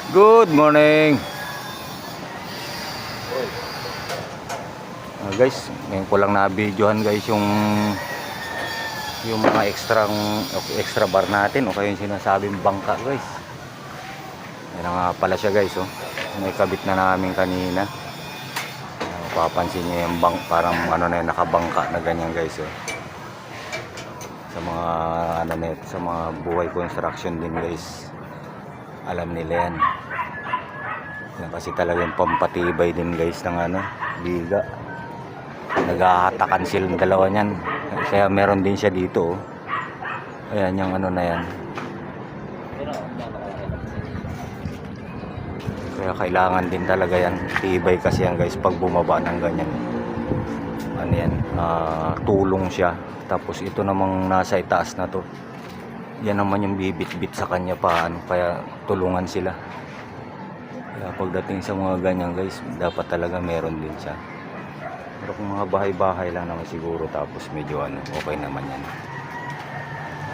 Good morning. Guys, ngayon ko lang na-videohan guys yung mga extra bar natin o kaya yung sinasabing bangka guys. Yan nga pala siya guys, oh. May kabit na namin kanina. Papansin niyo yung parang ano na yun, nakabangka na ganyan guys, oh. Sa mga ano na yun, sa mga buhay construction din guys, alam nila yan. Yan kasi talagang pampatibay din guys ng ano, biga. Naghahatakan silang dalawa niyan. Kaya meron din siya dito, oh. Ayan yung ano na yan. Kaya kailangan din talaga yan. Tibay kasi yan guys pag bumaba ng ganyan. Ano yan, tulong siya. Tapos ito namang nasa itaas na to, yan naman yung bibit-bit sa kanya pa, ano, kaya tulungan sila. Kaya pagdating sa mga ganyan guys, dapat talaga meron din siya. Pero kung mga bahay-bahay lang naman siguro, tapos medyo ano, okay naman yan.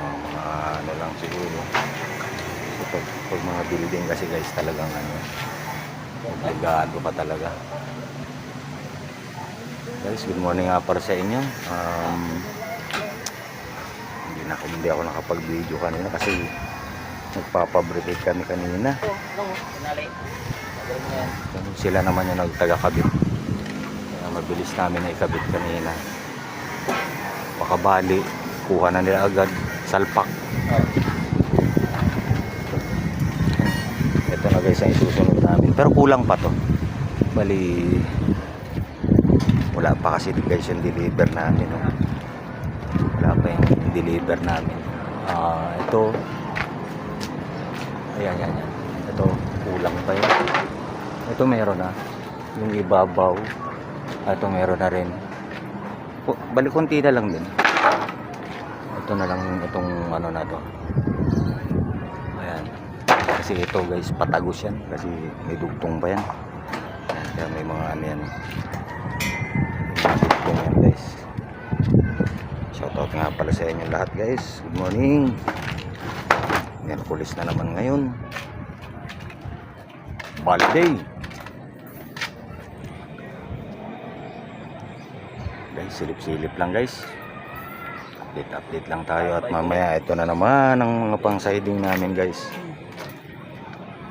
Mga ano lang siguro. So, pag mga building kasi guys, talagang ano, obligado pa talaga. Guys, good morning nga para sa inyo. Hindi ako nakapag-video kanina kasi nagpapabricate kami kanina. Sila naman yung nagtaga-kabit. Kaya mabilis namin na ikabit kanina. Pakabali, kuha na nila agad, salpak. Ito na guys ang isusunod namin. Pero kulang pa to. Bali, wala pa kasi guys yung deliver namin, no? Wala pa yung deliver namin. Ito, ayan. Ito, kulang pa yun. Ito meron na. Yung ibabaw. Ito meron na rin. Balik konti na lang din. Ito na lang itong ano na to. Ayan. Kasi ito guys, patagos yan. Kasi may dugtong pa yan. Kaya may mga ano yan. May dugtong yan guys. Shoutout nga pala sa inyo lahat guys. Good morning. Yan, pulis na naman ngayon. Holiday. Guys, silip-silip lang guys. Update lang tayo. At mamaya ito na naman ang mga pang siding namin guys.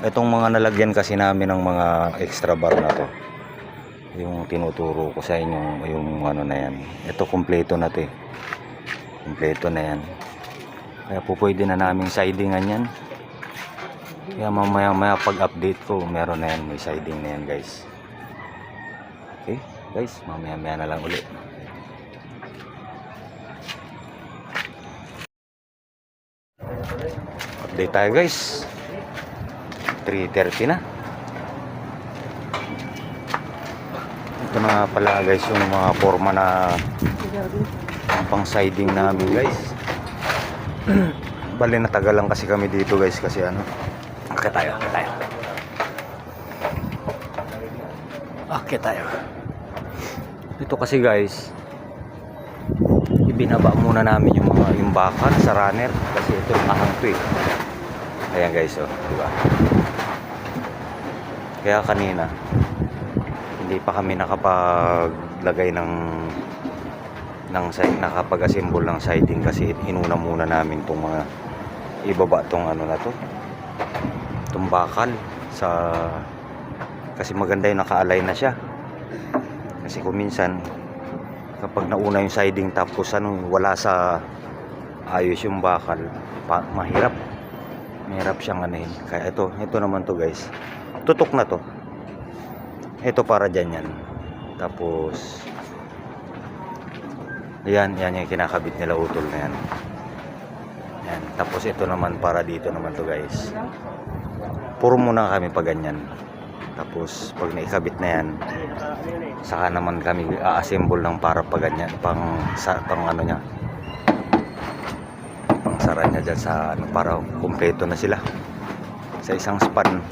Itong mga nalagyan kasi namin ng mga extra bar na to, yung tinuturo ko sa inyo, yung ano na yan. Ito kompleto na to, eh. Kompleto na yan. Kaya po pwede na naming sidingan yan. Kaya mamaya pag-update ko, meron na yan, may siding na yan guys. Okay guys, mamaya na lang ulit. Update tayo guys. 3:30 na. Ito na pala guys yung mga forma na pang siding namin guys. Bali natagal lang kasi kami dito guys kasi ano, akit tayo. Ito kasi guys, ibinaba muna namin yung bakal sa runner kasi ito ahang to, eh. Ayan guys, oh, diba? Kaya kanina hindi pa kami nakapaglagay ng nakapag-assemble ng siding kasi inuna muna namin itong mga ibaba tong ano na to, itong bakal kasi maganda yung naka-align na siya. Kasi kung minsan kapag nauna yung siding tapos ano, wala sa ayos yung bakal, mahirap siyang anuhin. Kaya ito naman to guys, tutok na to. Ito para dyan yan. Tapos yan yung kinakabit nila, utol na yan. Yan. Tapos ito naman para dito naman to guys. Puro muna kami pa ganyan. Tapos pag naikabit na yan, saka naman kami a-assemble ng para pa ganyan, pang ano niya, pang sara niya dyan sa ano, para kumpleto na sila sa isang span.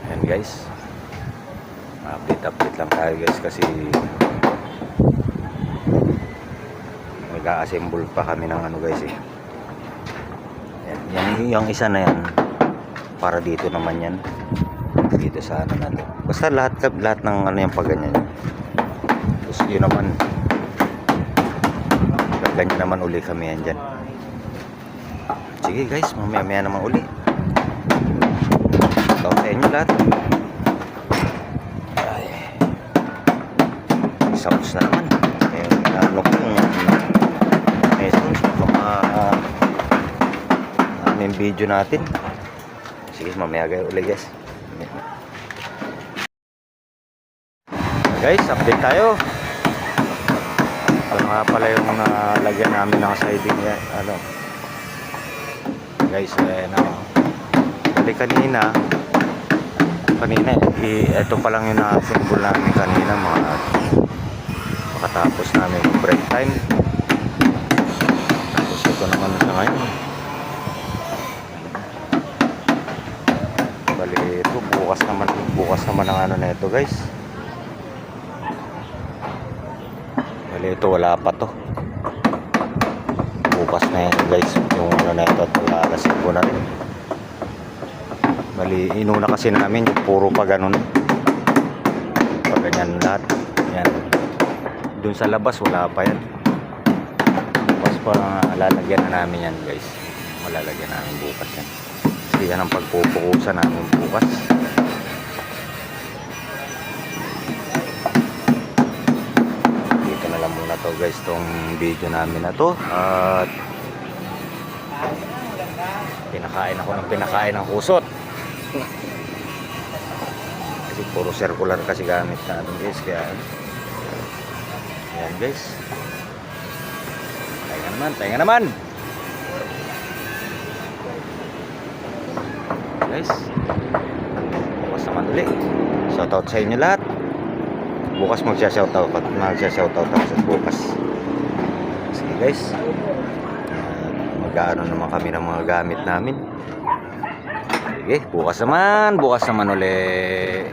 Ayan guys, update lang tayo guys kasi mag-a-assemble pa kami ng ano guys, eh. Yan yung isa na yan, para dito naman yan. Dito sa ano na to. Basta lahat ng ano yung pag ganyan. Tapos yun naman. Ganyan naman uli kami yan dyan. Sige guys, mamaya naman uli. Ito sa inyo lahat. Ay. Sounds na naman. Ano ko yung may sounds ano yung video natin. Sige, mamaya kayo uli guys. Guys, update tayo. Ito nga pala yung lagyan namin ng siding yan. Ano guys, bali kanina ito pa lang yung na-assemble namin kanina, mga makatapos namin yung break time. Tapos ito naman sa ngayon. Bali ito bukas naman ang ano na ito guys. Bali ito wala pa to, bukas na yan guys yung ano na ito at lalasin ko na rin. Bali inuna kasi namin yung puro pa ganun, pag ganyan lahat yan. Dun sa labas wala pa yan, bukas pa lalagyan na namin yan guys. Malalagyan namin bukas yan kasi yan ang pagpupukusan namin bukas. Dito na lang muna to guys tong video namin na to, at pinakain ng kusot kasi puro circular kasi gamit natin guys, kaya ayan guys, tayo naman guys. Bukas naman uli, shoutout sa inyo lahat. Bukas magsha-shoutout ako sa bukas. Sige guys, mag-aano naman kami ng mga gamit namin. Sige, bukas naman uli.